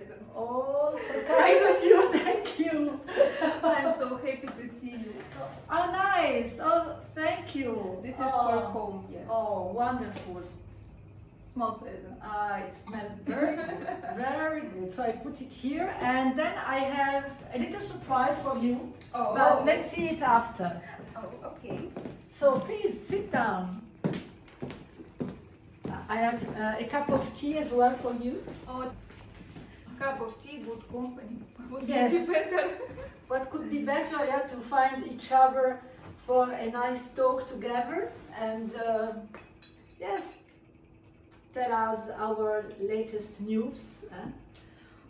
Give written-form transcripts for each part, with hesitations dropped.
present. Oh, so kind of you, thank you. I'm so happy to see you. Oh, nice. Oh, thank you. This is for home, yes. Oh, wonderful. Small present. It smells very good, very good. So I put it here, and then I have a little surprise for you. Oh, But let's see it after. Oh, okay. So please sit down. I have a cup of tea as well for you. Oh, cup of tea, good company. Would Yes. be better. What could be better, yeah, to find each other for a nice talk together, and yes, tell us our latest news.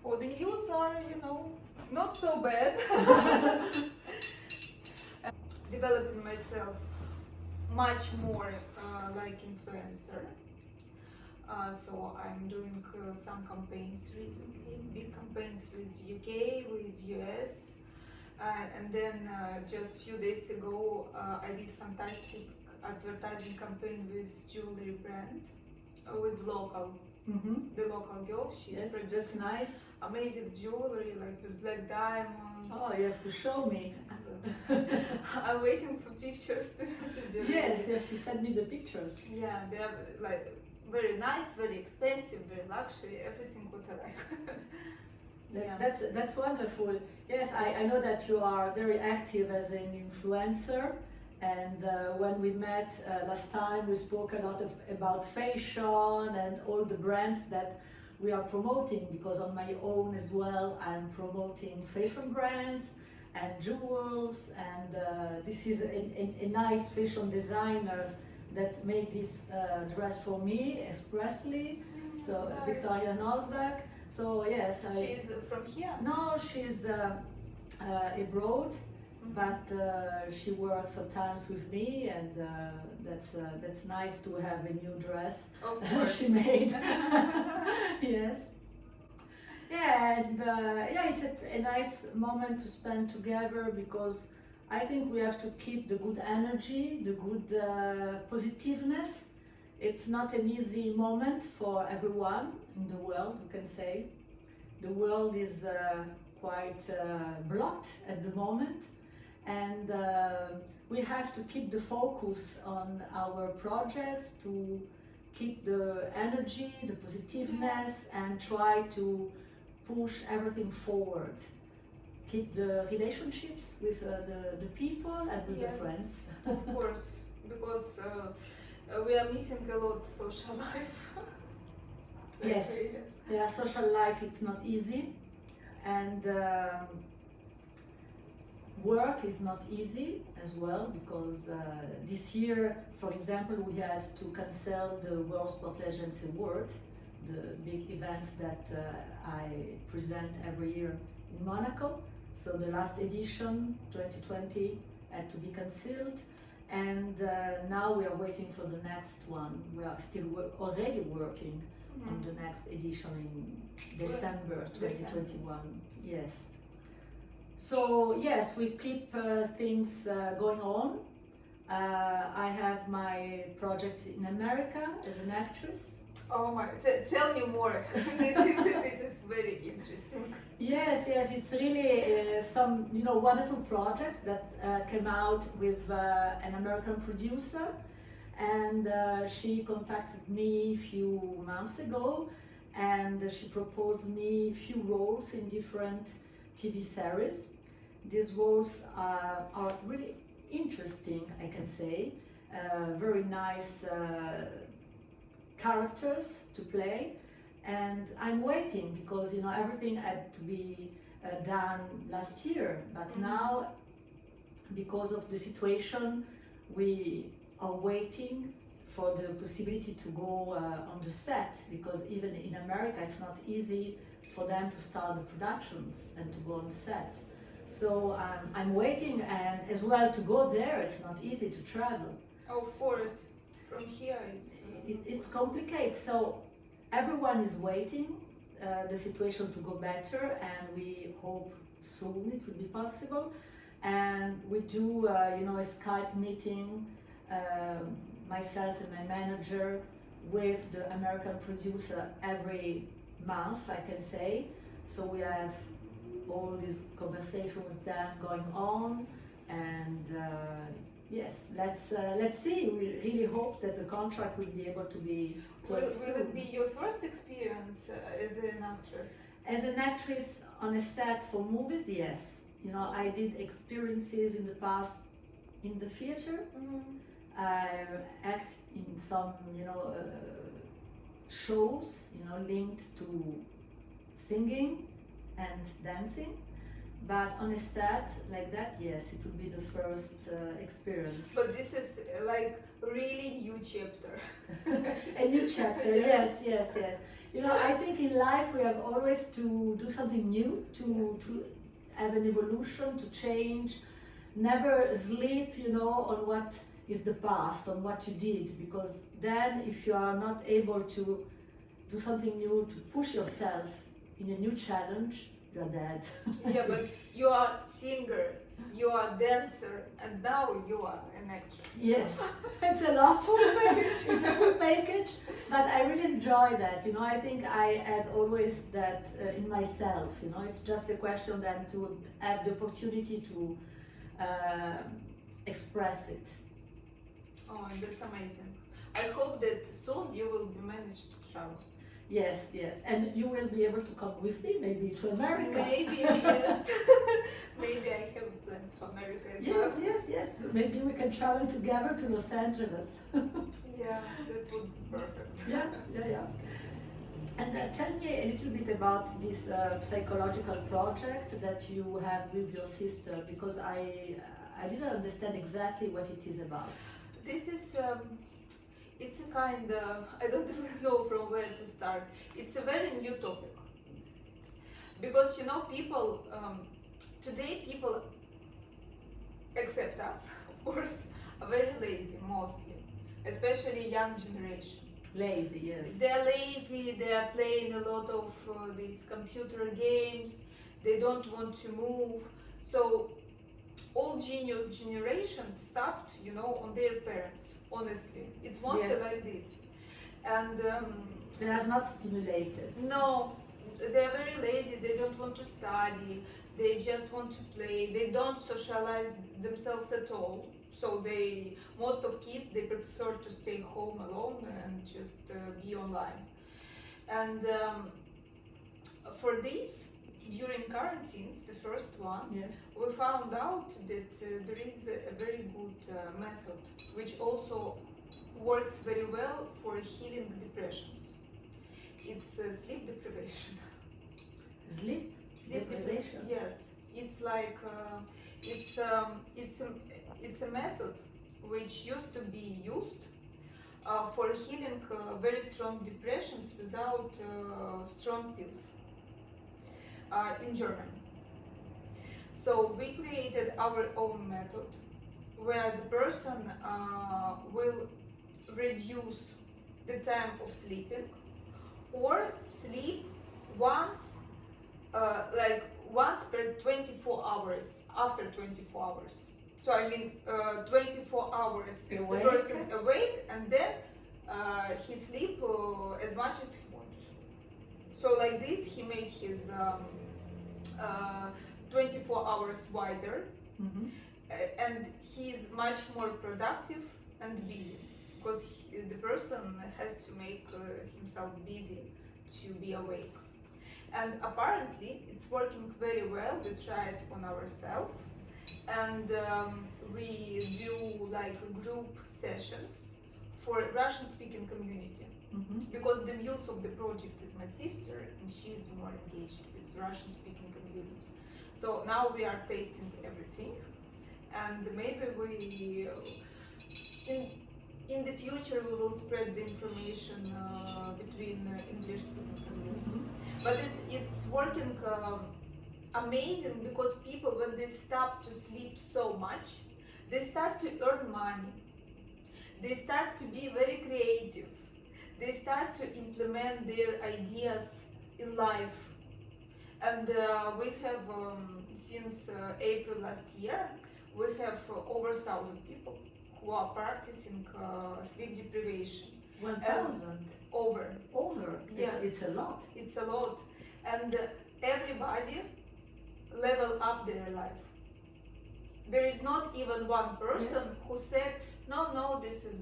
Oh, the news are, not so bad. Developing myself much more like influencer. So I'm doing some campaigns recently, big campaigns with UK, with US, and then just a few days ago I did fantastic advertising campaign with jewelry brand, with local. The local girl, she Yes, that's producing nice. amazing jewelry like with black diamonds. Oh, you have to show me. I'm waiting for pictures to be ready. Yes, you have to send me the pictures. Yeah, they are like very nice, very expensive, very luxury, everything what I like. Yeah. That's wonderful. Yes, I know that you are very active as an influencer, and when we met last time, we spoke a lot about fashion and all the brands that we are promoting, because on my own as well, I'm promoting fashion brands and jewels, and this is a nice fashion designer that made this dress for me expressly. So Nice. Victoria Nozak. So yes, She's from here? No, she's abroad, but she works sometimes with me, and that's nice to have a new dress Of course. she made. Yes. Yeah, and yeah, it's a nice moment to spend together, because I think we have to keep the good energy, the good positiveness. It's not an easy moment for everyone in the world, we can say. The world is quite blocked at the moment, and we have to keep the focus on our projects, to keep the energy, the positiveness, and try to push everything forward. Keep the relationships with the people and with the friends. Of course, because we are missing a lot social life. Yes. Yeah, social life, it's not easy, and work is not easy as well, because this year, for example, we had to cancel the World Sport Legends Award, the big events that I present every year in Monaco. So the last edition, 2020, had to be cancelled, and now we are waiting for the next one. We are still already working on the next edition in December 2021. Yes. So yes, we keep things going on. I have my projects in America as an actress. Oh my! Tell me more. This is very interesting. Yes, it's really some wonderful projects that came out with an American producer, and she contacted me a few months ago, and she proposed me a few roles in different TV series. These roles are really interesting, I can say. Very nice characters to play, and I'm waiting, because everything had to be done last year, but now, because of the situation, we are waiting for the possibility to go on the set, because even in America it's not easy for them to start the productions and to go on the sets. So I'm waiting, and as well to go there, it's not easy to travel. Of course, from here it's complicated. So everyone is waiting the situation to go better, and we hope soon it will be possible. And we do a Skype meeting, myself and my manager, with the American producer every month, I can say. So we have all this conversation with them going on, and yes, let's see. We really hope that the contract will be able to be Will closed soon. it be your first experience as an actress? As an actress on a set for movies, yes. You know, I did experiences in the past in the theater. I act in some, shows, linked to singing and dancing. But on a set like that, yes, it would be the first experience. But this is like really new chapter. A new chapter, yes. You know, I think in life we have always to do something new, to have an evolution, to change. Never sleep, on what is the past, on what you did, because then if you are not able to do something new, to push yourself in a new challenge, you are dead. Yeah, but you are singer, you are dancer, and now you are an actress. Yes, it's a lot. It's a full package, but I really enjoy that. I think I had always that in myself. It's just a question then to have the opportunity to express it. Oh, that's amazing. I hope that soon you will be managed to travel. Yes, and you will be able to come with me, maybe to America. Maybe, yes. Maybe I have a plan for America as well. Yes. Maybe we can travel together to Los Angeles. Yeah, that would be perfect. Yeah. And tell me a little bit about this psychological project that you have with your sister, because I didn't understand exactly what it is about. This is, it's a kind of, I don't even know from where to start. It's a very new topic. Because, people, today people, except us, of course, are very lazy mostly, especially young generation. Lazy, yes. They're lazy, they are playing a lot of these computer games, they don't want to move. So all genius generations stopped, on their parents, honestly. It's mostly like this. And they are not stimulated. no, they are very lazy, they don't want to study, they just want to play, they don't socialize themselves at all. So most of kids, they prefer to stay home alone and just be online. And for this, during quarantine, the first one, we found out that there is a very good method, which also works very well for healing depressions. It's sleep deprivation. Sleep deprivation? Yes, it's like it's a method which used to be used for healing very strong depressions without strong pills in Germany. So we created our own method where the person will reduce the time of sleeping or sleep once per 24 hours, after 24 hours. So 24 hours the person awake, and then he sleep as much as he wants. So like this he made his 24 hours wider, and he is much more productive and busy, because the person has to make himself busy to be awake. And apparently it's working very well. We try it on ourselves, and we do like group sessions for Russian-speaking community, because the muse of the project is my sister, and she is more engaged with Russian-speaking community. So now we are tasting everything, and maybe in the future we will spread the information between English-speaking community. But it's working amazing, because people, when they stop to sleep so much, they start to earn money. They start to be very creative. They start to implement their ideas in life. And we have, since April last year, we have over 1,000 people who are practicing sleep deprivation. 1,000? Over. Yes. It's a lot. It's a lot. And everybody level up their life. There is not even one person who said, no, this is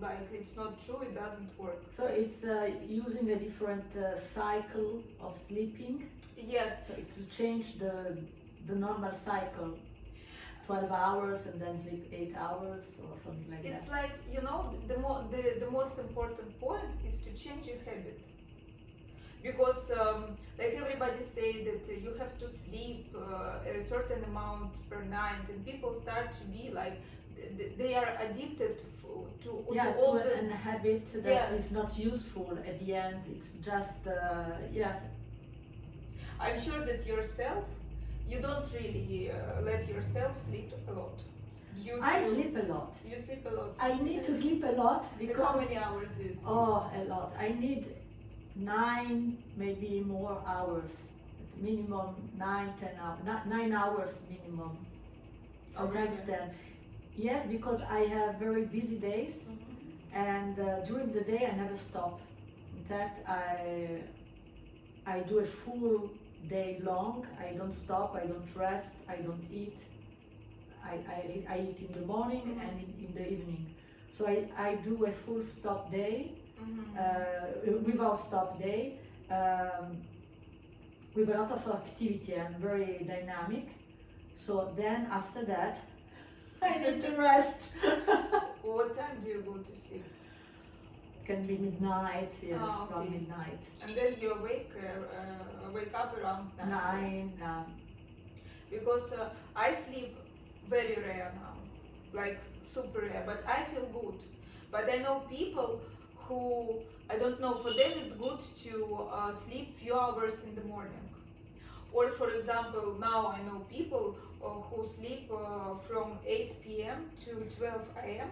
like, it's not true, it doesn't work. So it's using a different cycle of sleeping. Yes. So to change the normal cycle, 12 hours and then sleep 8 hours or something like that. It's like, the most important point is to change a habit. Because like everybody say that you have to sleep a certain amount per night, and people start to be like, they are addicted to all the a habit that is not useful at the end. It's just I'm sure that yourself, you don't really let yourself sleep a lot. I sleep a lot. You sleep a lot. I need to sleep a lot because how many hours do you sleep? Oh, a lot. I need 9, maybe more hours. Minimum 9, 10 hours. 9 hours minimum. Sometimes 10. Yes, because I have very busy days, and during the day I never stop. In fact, I do a full day long. I don't stop, I don't rest, I don't eat. I eat in the morning and in the evening. So I do a full stop day, without stop day, with a lot of activity. I'm very dynamic. So then after that, I need to rest. What time do you go to sleep? Can be midnight, yes, okay. around midnight. And then you wake up around 9? 9. Because I sleep very rare now, like super rare, but I feel good. But I know people who, I don't know, for them it's good to sleep few hours in the morning. Or for example, now I know people who sleep from 8 p.m. to 12 a.m.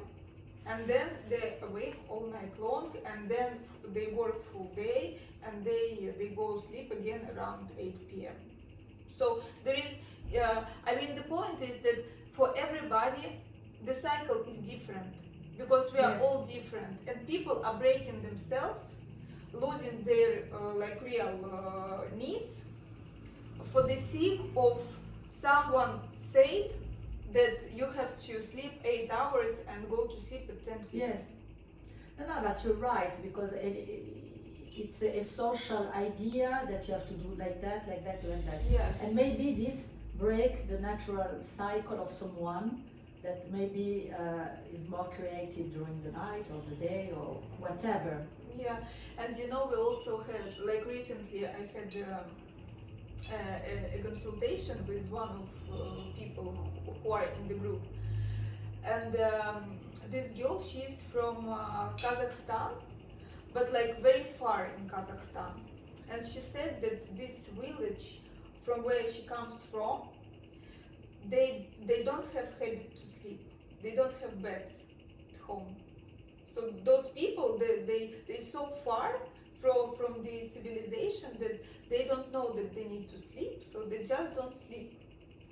and then they awake all night long, and then they work full day, and they go sleep again around 8 p.m. So there is, the point is that for everybody, the cycle is different, because we are all different, and people are breaking themselves, losing their real needs for the sake of someone said that you have to sleep 8 hours and go to sleep at 10 p.m. Yes. No, but you're right, because it's a social idea that you have to do like that. Yes. And maybe this break the natural cycle of someone that maybe is more creative during the night or the day or whatever. Yeah, and we also had, like recently I had a consultation with one of people who are in the group, and this girl, she's from Kazakhstan, but like very far in Kazakhstan, and she said that this village from where she comes from, they don't have habit to sleep, they don't have beds at home. So those people, they're so far from the civilization that they don't know that they need to sleep, so they just don't sleep.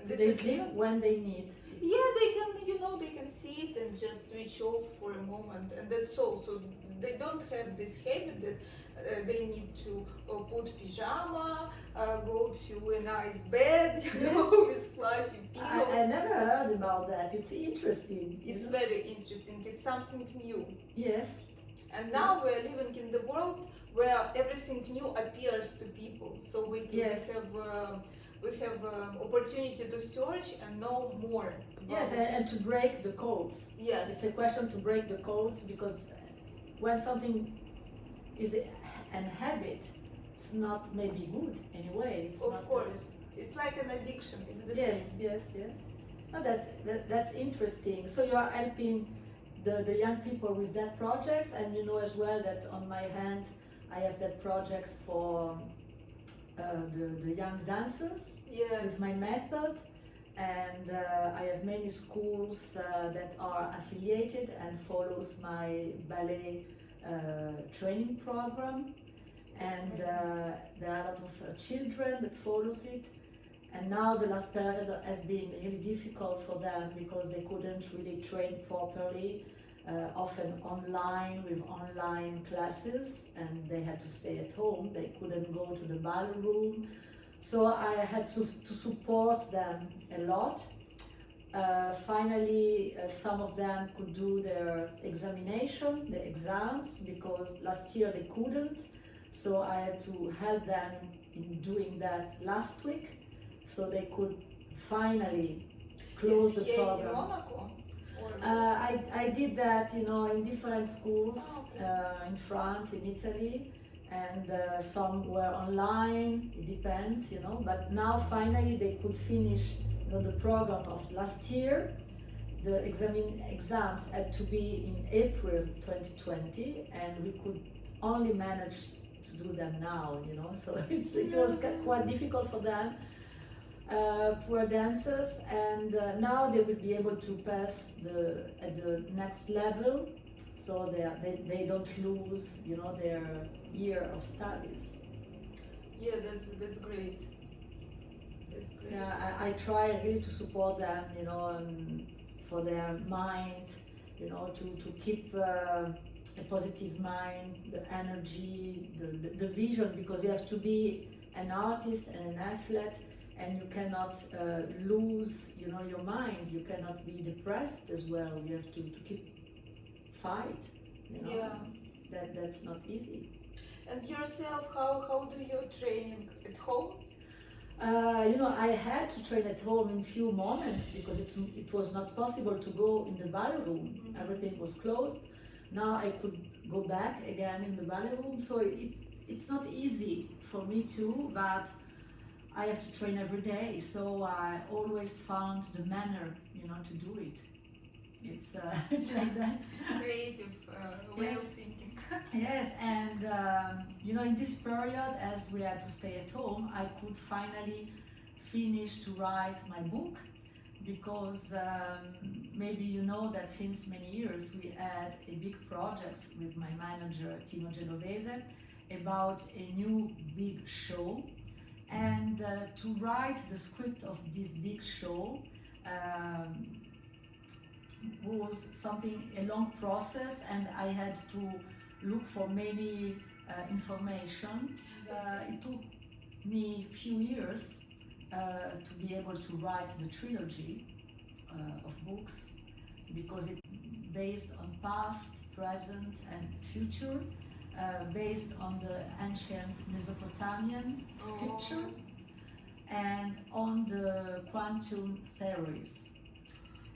They sleep when they need. Yeah, they can, they can sit and just switch off for a moment, and that's all. So they don't have this habit that they need to put pyjama, go to a nice bed, with fluffy pillows. I never heard about that. It's interesting. It's very interesting. It's something new. Yes. And now we're living in the world where everything new appears to people. So we have opportunity to search and know more. Yes, and to break the codes. Yes. It's a question to break the codes, because when something is an habit, it's not maybe good anyway. It's of course. It's like an addiction. It's the same. Yes. No, that's interesting. So you are helping the young people with that projects, and you know as well that on my hand I have that projects for the young dancers with my method, and I have many schools that are affiliated and follows my ballet training program, and there are a lot of children that follows it. And now the last period has been really difficult for them because they couldn't really train properly, often online with online classes, and they had to stay at home. They couldn't go to the ballroom. So I had to support them a lot. Finally, some of them could do their examination, the exams, because last year they couldn't. So I had to help them in doing that last week, so they could finally close the program. In Monaco? I did that, in different schools, Okay. in France, in Italy, and some were online, it depends, but now finally they could finish the program of last year. The exams had to be in April 2020, and we could only manage to do them now, so it was quite difficult for them. Poor dancers, and now they will be able to pass at the next level, so they don't lose, their year of studies. Yeah, that's great. That's great. Yeah, I try really to support them, and for their mind, to keep a positive mind, the energy, the vision, because you have to be an artist and an athlete, and you cannot lose, your mind. You cannot be depressed as well. You have to keep fight. Yeah. That's not easy. And yourself, how do you training at home? I had to train at home in few moments because it was not possible to go in the ballet room. Mm-hmm. Everything was closed. Now I could go back again in the ballet room, so it's not easy for me too, but I have to train every day, so I always found the manner, to do it. It's like that. Creative way Yes. of thinking. Yes, and in this period, as we had to stay at home, I could finally finish to write my book, because maybe you know that since many years we had a big project with my manager Tino Genovese about a new big show. And to write the script of this big show was a long process, and I had to look for many information. It took me a few years to be able to write the trilogy of books, because it's based on past, present, and future. Based on the ancient Mesopotamian scripture and on the quantum theories.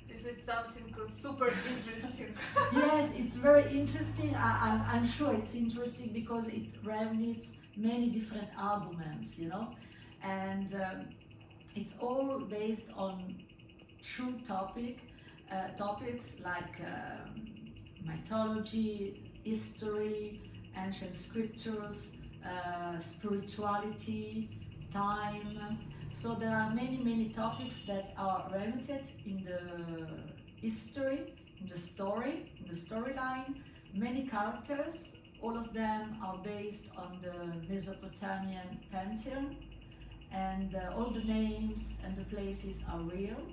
This is something super interesting. Yes, it's very interesting. I'm sure it's interesting because it reunites many different arguments, and it's all based on true topics like mythology, history, ancient scriptures, spirituality, time. So there are many topics that are rooted in the history, in the storyline. Many characters, all of them are based on the Mesopotamian pantheon, and all the names and the places are real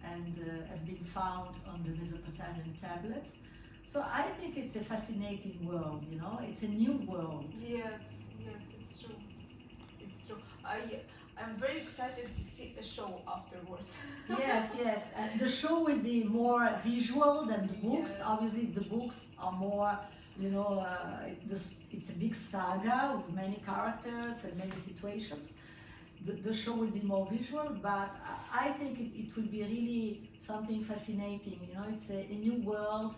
and have been found on the Mesopotamian tablets. So I think it's a fascinating world, it's a new world. Yes, it's true. It's true. I'm very excited to see a show afterwards. Yes. The show will be more visual than the books. Yeah. Obviously, the books are more, it's a big saga with many characters and many situations. The show will be more visual, but I think it will be really something fascinating. It's a new world.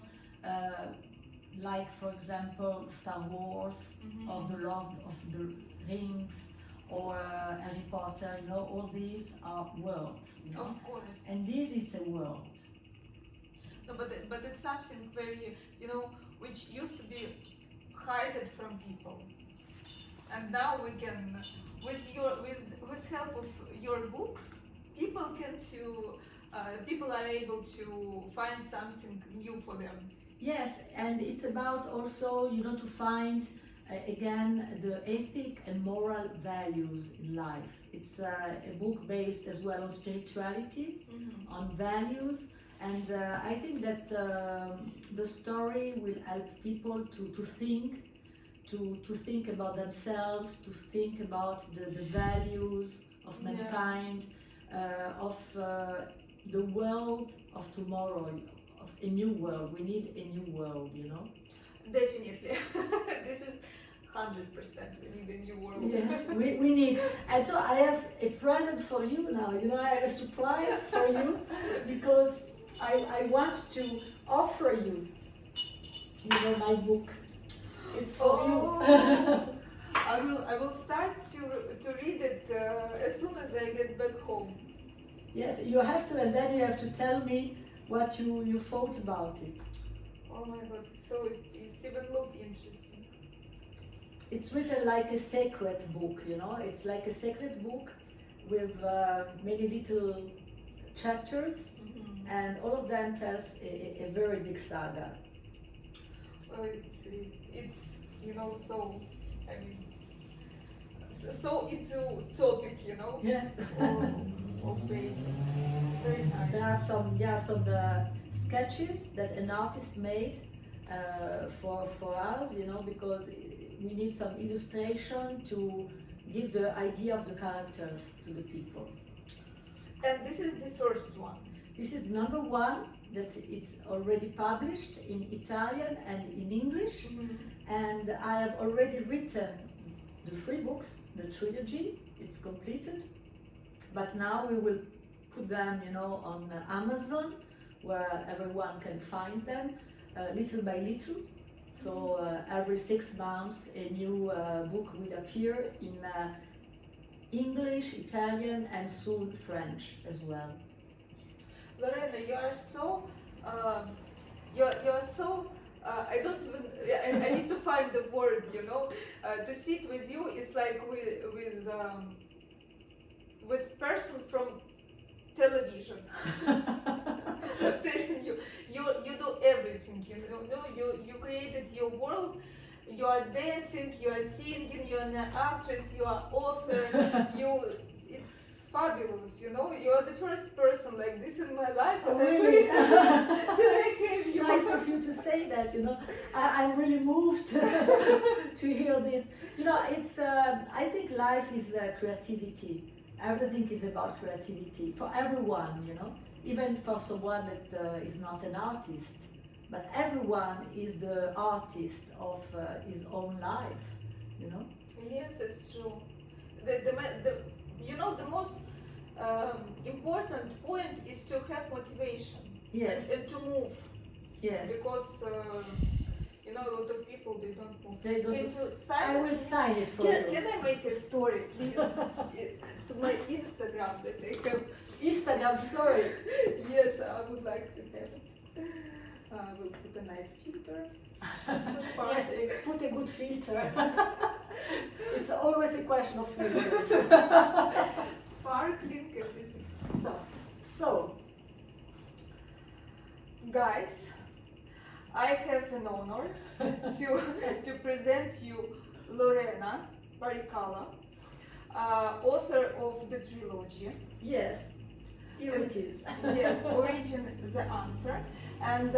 Like, for example, Star Wars, or the Lord of the Rings, or Harry Potter, all these are worlds, Of course. and this is a world. No, but it's something very, which used to be hidden from people, and now we can, with help of your books, people are able to find something new for them. Yes, and it's about also, to find again the ethic and moral values in life. It's a book based as well on spirituality, on values, and I think that the story will help people to think about themselves, to think about the values kind of the world of tomorrow, of a new world. We need a new world, you know. Definitely. This is 100%. We need a new world. Yes, we need. And so I have a present for you now. You know, I have a surprise for you because I want to offer you, you know, my book. It's for you. I will start to read it as soon as I get back home. Yes, you have to, and then you have to tell me what you thought about it. Oh my god, so it's even look interesting. It's written like a sacred book, you know. It's like a sacred book with many little chapters, and all of them tells a very big saga. It's you know, so I mean, so into topic, you know. Yeah. All pages. It's very nice. There are some sketches that an artist made for us, you know, because we need some illustration to give the idea of the characters to the people. And this is the first one. This is number one that it's already published in Italian and in English, and I have already written the 3 books, the trilogy. It's completed, but now we will put them, you know, on Amazon, where everyone can find them, little by little. So every 6 months a new book will appear in English, Italian, and soon French as well. Lorena, you are so you're so I don't even I need to find the word, you know. To sit with you is like with person from television. I'm telling you, you do everything, you know. You created your world. You are dancing, you are singing, you are an actress, you are author. It's fabulous, you know. You are the first person like this in my life. Oh, And really? it's It's nice of you to say that, you know. I'm really moved to hear this. You know, it's. I think life is creativity. Everything is about creativity for everyone, you know. Even for someone that is not an artist, but everyone is the artist of his own life, you know. Yes, it's true. You know, the most important point is to have motivation. Yes. And to move. Yes. Because you know, a lot of people they don't move. They don't. Can you sign I it? will sign it for you. Can I make a story, please, to my Instagram that I have? Instagram story. Yes, I would like to have it. I will put a nice filter. Yes, put a good filter. It's always a question of filters. Sparkling, everything. So, guys, I have an honor to present you Lorena Baricalla, author of the trilogy. yes, here it is. Yes, Origin the Answer. And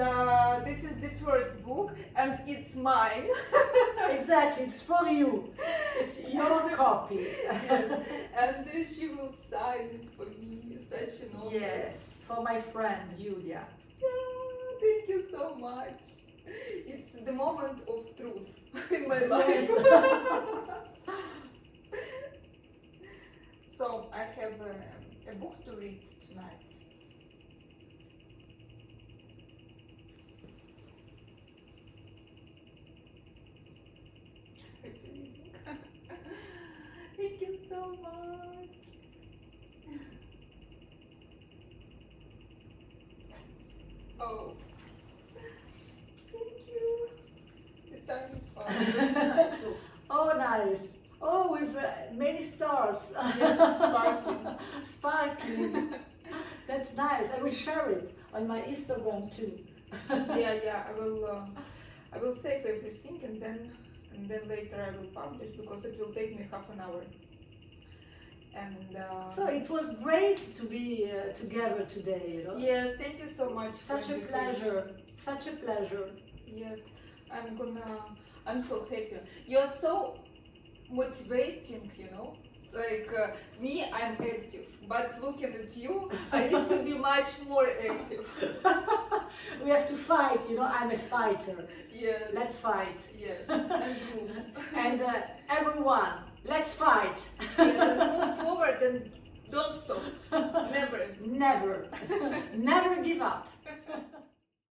this is the first book, and it's mine. Exactly, it's for you. It's your copy. Yes, and she will sign it for me. Such an honor. Yes, for my friend Yulia. Yeah, thank you so much. It's the moment of truth in my life. So I have a book to read tonight. Thank you so much. Oh, thank you. The time is fine. Nice look. Oh, nice. Oh, with many stars. Yes, sparkling. Sparkling. That's nice. I will share it on my Instagram too. Yeah. I will save everything and then later I will publish because it will take me half an hour. And So it was great to be together today, you know. yes, thank you so much. Such for a the pleasure. Such a pleasure. Yes, I'm so happy. You're so motivating, you know. like me, I'm active, but looking at you, I need to be much more active. We have to fight, you know, I'm a fighter. Yes. Let's fight. Yes, and move. And everyone, let's fight. Yes, and move forward and don't stop. Never. Never. Never give up.